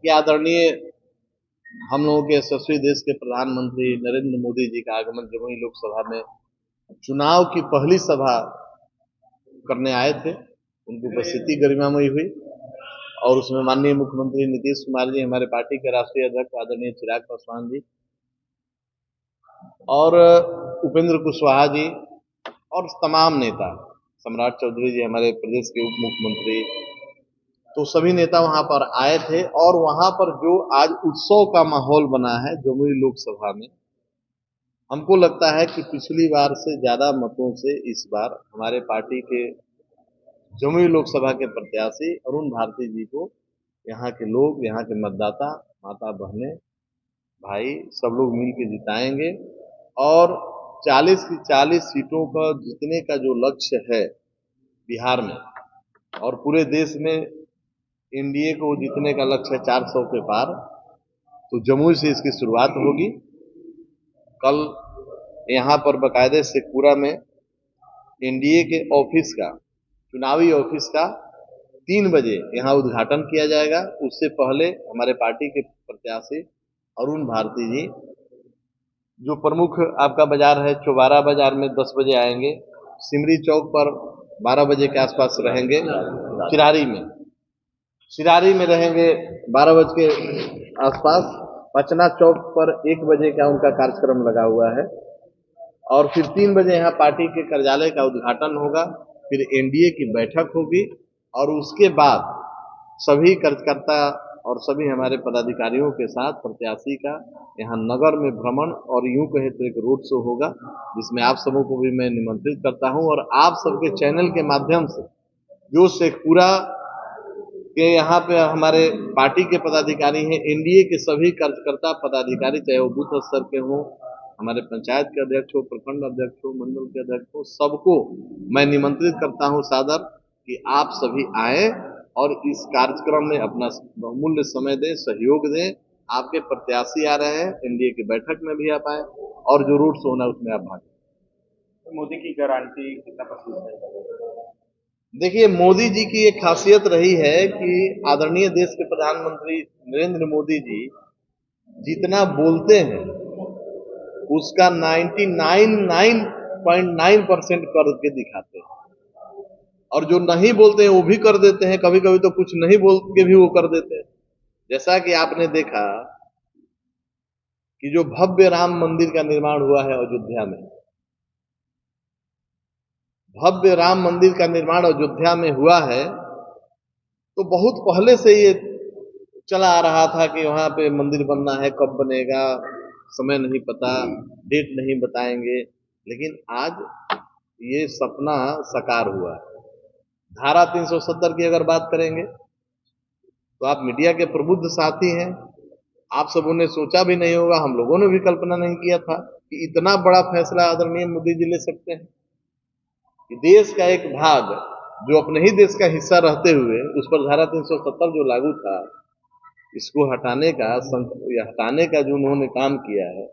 देखिए आदरणीय हम लोगों के यशस्वी देश के प्रधानमंत्री नरेंद्र मोदी जी का आगमन जमुई लोकसभा में चुनाव की पहली सभा करने आए थे। उनकी उपस्थिति गरिमामयी हुई और उसमें माननीय मुख्यमंत्री नीतीश कुमार जी, हमारे पार्टी के राष्ट्रीय अध्यक्ष आदरणीय चिराग पासवान जी और उपेंद्र कुशवाहा जी और तमाम नेता, सम्राट चौधरी जी हमारे प्रदेश के उप मुख्यमंत्री, तो सभी नेता वहां पर आए थे। और वहां पर जो आज उत्सव का माहौल बना है जमुई लोकसभा में, हमको लगता है कि पिछली बार से ज्यादा मतों से इस बार हमारे पार्टी के जमुई लोकसभा के प्रत्याशी अरुण भारती जी को यहाँ के लोग, यहाँ के मतदाता, माता बहनें, भाई सब लोग मिल के जिताएंगे। और 40 की 40 सीटों का जीतने का जो लक्ष्य है बिहार में और पूरे देश में एनडीए को जीतने का लक्ष्य है 400 के पार, तो जमुई से इसकी शुरुआत होगी। कल यहाँ पर बाकायदे शेखपुरा में एनडीए के ऑफिस का, चुनावी ऑफिस का 3 बजे यहाँ उद्घाटन किया जाएगा। उससे पहले हमारे पार्टी के प्रत्याशी अरुण भारती जी जो प्रमुख आपका बाजार है चौबारा बाजार में 10 बजे आएंगे, सिमरी चौक पर 12 बजे के आसपास रहेंगे, सिरारी में रहेंगे 12 बजे के आसपास, पचना चौक पर 1 बजे का उनका कार्यक्रम लगा हुआ है और फिर 3 बजे यहाँ पार्टी के कार्यालय का उद्घाटन होगा। फिर एनडीए की बैठक होगी और उसके बाद सभी कार्यकर्ता और सभी हमारे पदाधिकारियों के साथ प्रत्याशी का यहाँ नगर में भ्रमण और यूं कहे तो एक रोड शो होगा, जिसमें आप सबों को भी मैं निमंत्रित करता हूं। और आप सबके चैनल के माध्यम से जो शेखपुरा के यहाँ पे हमारे पार्टी के पदाधिकारी हैं, एनडीए के सभी कार्यकर्ता पदाधिकारी, चाहे वो बूथ स्तर के हों, हमारे पंचायत के अध्यक्ष हो, प्रखंड अध्यक्ष हो, मंडल के अध्यक्ष हो, सबको मैं निमंत्रित करता हूं सादर कि आप सभी आए और इस कार्यक्रम में अपना बहुमूल्य समय दें, सहयोग दें। आपके प्रत्याशी आ रहे हैं, एनडीए की बैठक में भी आप आए और जो रोड शो होना उसमें आप भाग। मोदी की गारंटी कितना % देखिए मोदी जी की एक खासियत रही है कि आदरणीय देश के प्रधानमंत्री नरेंद्र मोदी जी जितना बोलते हैं उसका 99.9% करके दिखाते हैं और जो नहीं बोलते हैं वो भी कर देते हैं, कभी कभी तो कुछ नहीं बोल के भी वो कर देते हैं। जैसा कि आपने देखा कि जो भव्य राम मंदिर का निर्माण हुआ है अयोध्या में, भव्य राम मंदिर का निर्माण अयोध्या में हुआ है, तो बहुत पहले से ये चला आ रहा था कि वहां पे मंदिर बनना है, कब बनेगा समय नहीं पता, डेट नहीं बताएंगे, लेकिन आज ये सपना साकार हुआ है। धारा 370 की अगर बात करेंगे तो आप मीडिया के प्रबुद्ध साथी हैं, आप सबों ने सोचा भी नहीं होगा, हम लोगों ने भी कल्पना नहीं किया था कि इतना बड़ा फैसला आदरणीय मोदी जी ले सकते हैं कि देश का एक भाग जो अपने ही देश का हिस्सा रहते हुए उस पर धारा 370 जो लागू था, इसको हटाने का जो उन्होंने काम किया है,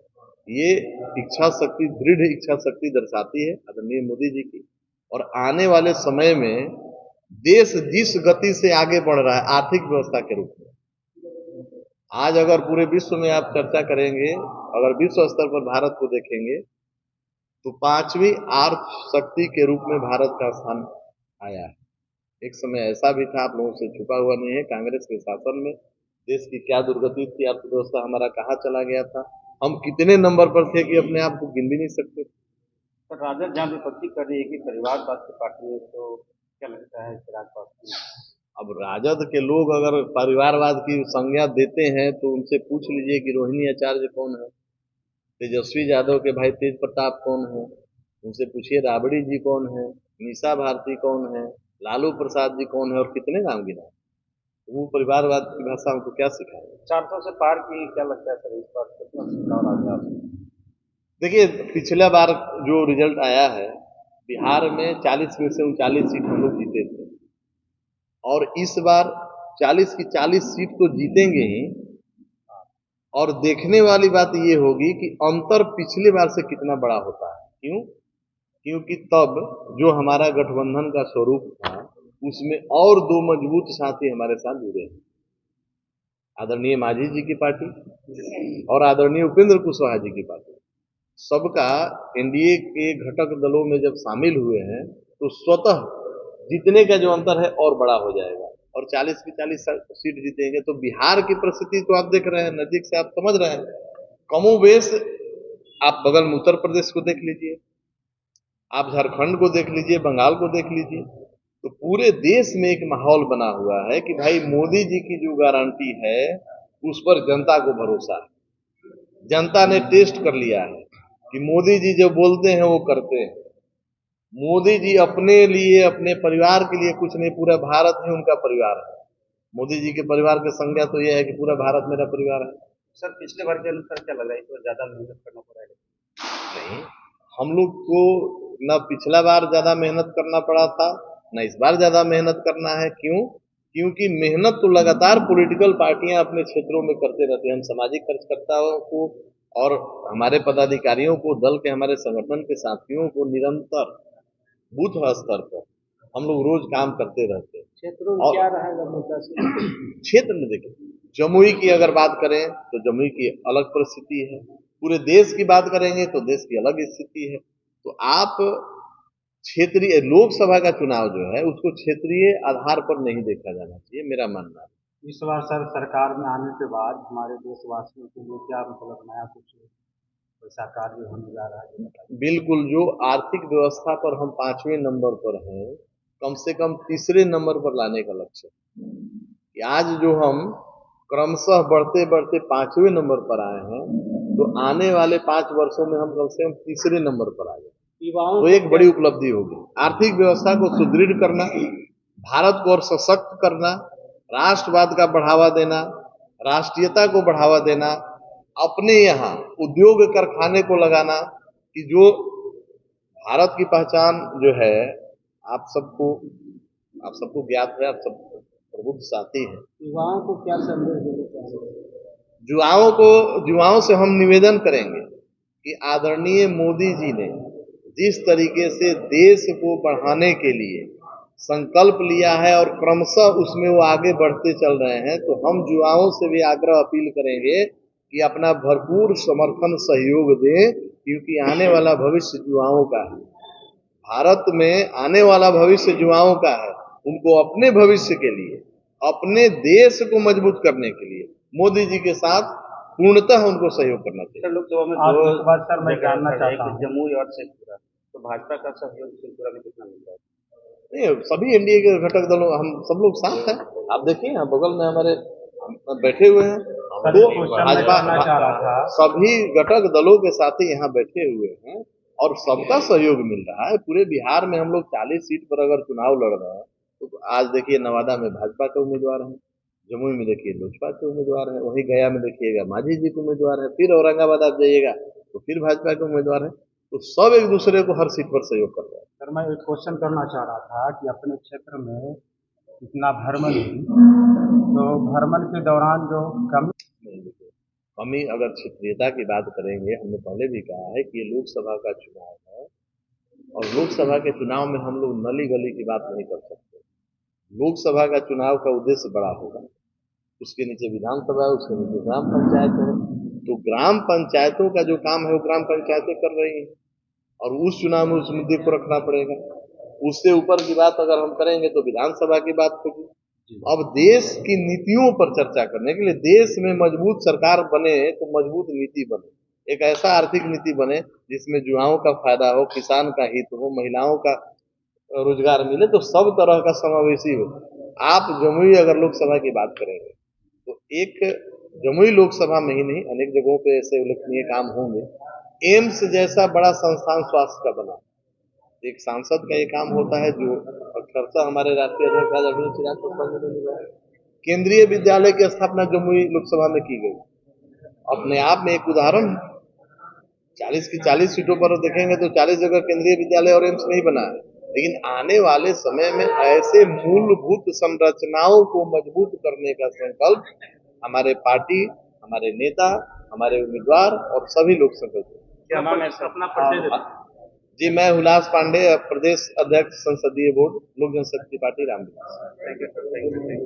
ये इच्छा शक्ति, दृढ़ इच्छा शक्ति दर्शाती है आदरणीय मोदी जी की। और आने वाले समय में देश जिस गति से आगे बढ़ रहा है आर्थिक व्यवस्था के रूप में, आज अगर पूरे विश्व में आप चर्चा करेंगे, अगर विश्व स्तर पर भारत को देखेंगे तो 5वीं आर्थिक शक्ति के रूप में भारत का स्थान आया है। एक समय ऐसा भी था, आप लोगों से छुपा हुआ नहीं है, कांग्रेस के शासन में देश की क्या दुर्गति थी, अर्थव्यवस्था हमारा कहाँ चला गया था, हम कितने नंबर पर थे कि अपने आप को गिन भी नहीं सकते। पर राजद जहाँ विपत्ति कर रही है कि परिवारवाद की पार्टी है, तो क्या लगता है चिराग पासवान? अब राजद के लोग अगर परिवारवाद की संज्ञा देते हैं तो उनसे पूछ लीजिए कि रोहिणी आचार्य कौन है, तेजस्वी यादव के भाई तेज प्रताप कौन है, उनसे पूछिए राबड़ी जी कौन है, मीसा भारती कौन है, लालू प्रसाद जी कौन है, और कितने नाम गिना। वो परिवारवाद की भाषा हमको क्या सिखाए? 400 से पार की क्या लगता है सर, इस बार कितना चुनाव आ गया? देखिए पिछला बार जो रिजल्ट आया है, बिहार में 40 में से 39 सीट हम लोग जीते थे और इस बार 40 की 40 सीट तो जीतेंगे ही। और देखने वाली बात ये होगी कि अंतर पिछले बार से कितना बड़ा होता है। क्यों? क्योंकि तब जो हमारा गठबंधन का स्वरूप था उसमें और 2 मजबूत साथी हमारे साथ जुड़े हैं। आदरणीय मांझी जी की पार्टी और आदरणीय उपेंद्र कुशवाहा जी की पार्टी, सबका एनडीए के घटक दलों में जब शामिल हुए हैं तो स्वतः जीतने का जो अंतर है और बड़ा हो जाएगा और 40 की 40 सीट जीतेंगे। तो बिहार की परिस्थिति तो आप देख रहे हैं, नजदीक से आप समझ रहे हैं। कमोबेश आप बगल में उत्तर प्रदेश को देख लीजिए, आप झारखंड को देख लीजिए, बंगाल को देख लीजिए, तो पूरे देश में एक माहौल बना हुआ है कि भाई मोदी जी की जो गारंटी है उस पर जनता को भरोसा है। जनता ने टेस्ट कर लिया है कि मोदी जी जो बोलते हैं वो करते हैं। मोदी जी अपने लिए, अपने परिवार के लिए कुछ नहीं, पूरा भारत ही उनका परिवार है। मोदी जी के परिवार की संज्ञा तो यह है कि पूरा भारत मेरा परिवार है। सर पिछले बार के अनुसार क्या लग रहा है, इस बार ज्यादा मेहनत करना पड़ा है? नहीं, हम लोग को न पिछला बार ज्यादा मेहनत करना पड़ा था, न इस बार ज्यादा मेहनत करना है। क्यों? क्योंकि मेहनत तो लगातार पॉलिटिकल पार्टियां अपने क्षेत्रों में करते रहते हैं। हम सामाजिक कार्यकर्ताओं को और हमारे पदाधिकारियों को, दल के हमारे संगठन के साथियों को निरंतर बूथ स्तर पर हम लोग रोज काम करते रहते हैं। क्षेत्रों में और क्या रहेगा मुद्दा से? क्षेत्र में देखिए, जमुई की अगर बात करें तो जमुई की अलग परिस्थिति है, पूरे देश की बात करेंगे तो देश की अलग स्थिति है। तो आप क्षेत्रीय लोकसभा का चुनाव जो है उसको क्षेत्रीय आधार पर नहीं देखा जाना चाहिए, मेरा मानना है। इस बार सर सरकार में आने के बाद हमारे देशवासियों के लिए क्या मतलब नया कुछ ऐसा कार्य होने जा रहा है, ये बताइए। बिल्कुल, जो आर्थिक व्यवस्था पर हम 5वें नंबर पर हैं, कम से कम तीसरे नंबर पर लाने का लक्ष्य है। कि आज जो हम क्रमशः बढ़ते बढ़ते 5वें नंबर पर आए हैं, तो आने वाले 5 वर्षों में हम कम से कम तीसरे नंबर पर आ जाए युवाओं तो एक बड़ी उपलब्धि होगी। आर्थिक व्यवस्था को सुदृढ़ करना, भारत को और सशक्त करना, राष्ट्रवाद का बढ़ावा देना, राष्ट्रीयता को बढ़ावा देना, अपने यहाँ उद्योग कारखाने को लगाना कि जो भारत की पहचान जो है आप सबको आप सबको ज्ञात है, आप सब प्रबुद्ध साथी हैं। युवाओं को क्या संदेश देना चाहेंगे? युवाओं से हम निवेदन करेंगे कि आदरणीय मोदी जी ने जिस तरीके से देश को बढ़ाने के लिए संकल्प लिया है और क्रमशः उसमें वो आगे बढ़ते चल रहे हैं, तो हम युवाओं से भी आग्रह अपील करेंगे कि अपना भरपूर समर्थन सहयोग दें, क्योंकि आने वाला भविष्य युवाओं का है। भारत में आने वाला भविष्य युवाओं का है। उनको अपने भविष्य के लिए, अपने देश को मजबूत करने के लिए मोदी जी के साथ पूर्णतः उनको सहयोग करना चाहिए। सर लोकसभा में आप दो एक बात सर मैं जानना जगह चाहता एक हूँ। जमुई और शेखपुरा, तो भाजपा का सहयोग शेखपुरा में कितना मिल रहा है? नहीं, सभी एनडीए के घटक दलों, हम सब लोग साथ हैं। आप देखिए यहाँ बगल में हमारे बैठे हुए हैं, सर तो एक क्वेश्चन मैं जानना चाह रहा था। सभी घटक दलों के साथी यहाँ बैठे हुए हैं और सबका सहयोग मिल रहा है। पूरे बिहार में हम लोग 40 सीट पर अगर चुनाव लड़ रहे हैं, तो आज देखिए नवादा में भाजपा के उम्मीदवार हैं, जमुई में देखिए लोजपा के उम्मीदवार हैं, वहीं गया में देखिएगा मांझी जी के उम्मीदवार हैं, फिर औरंगाबाद आप जाइएगा तो फिर भाजपा के उम्मीदवार हैं। तो सब एक दूसरे को हर सीट पर सहयोग कर रहे हैं। सर मैं एक क्वेश्चन करना चाह रहा था कि अपने क्षेत्र में इतना भ्रमण हुई, तो भ्रमण के दौरान जो कमी नहीं, देखिए, कमी अगर क्षेत्रीयता की बात करेंगे, हमने पहले भी कहा है कि ये लोकसभा का चुनाव है और लोकसभा के चुनाव में हम लोग नली गली की बात नहीं कर सकते। लोकसभा का चुनाव का उद्देश्य बड़ा होगा, उसके नीचे विधानसभा है, उसके नीचे ग्राम पंचायत है। तो ग्राम पंचायतों का जो काम है वो ग्राम पंचायतें कर रही हैं और उस चुनाव में उस मुद्दे को रखना पड़ेगा। उससे ऊपर की बात अगर हम करेंगे तो विधानसभा की बात होगी। अब देश की नीतियों पर चर्चा करने के लिए, देश में मजबूत सरकार बने तो मजबूत नीति बने, एक ऐसा आर्थिक नीति बने जिसमें युवाओं का फायदा हो, किसान का हित हो, महिलाओं का रोजगार मिले, तो सब तरह का समावेशी हो। आप जमुई अगर लोकसभा की बात करेंगे तो एक जमुई लोकसभा में ही नहीं, अनेक जगहों पे ऐसे उल्लेखनीय काम होंगे। एम्स जैसा बड़ा संस्थान स्वास्थ्य का बना, एक सांसद का ये काम होता है जो अक्षरशः हमारे राष्ट्रीय अध्यक्ष आज अरविंद चिराग पासवान ने मिला है। केंद्रीय विद्यालय की स्थापना जमुई लोकसभा में की गई, अपने आप में एक उदाहरण है। 40 की 40 सीटों पर देखेंगे तो 40 जगह केंद्रीय विद्यालय और एम्स नहीं बना है, लेकिन आने वाले समय में ऐसे मूलभूत संरचनाओं को मजबूत करने का संकल्प हमारे पार्टी, हमारे नेता, हमारे उम्मीदवार और सभी लोग संकल्प। क्या नाम है सर? अपना परिचय जी, मैं हुलास पांडे, प्रदेश अध्यक्ष संसदीय बोर्ड लोक जनशक्ति पार्टी रामविलास। दें।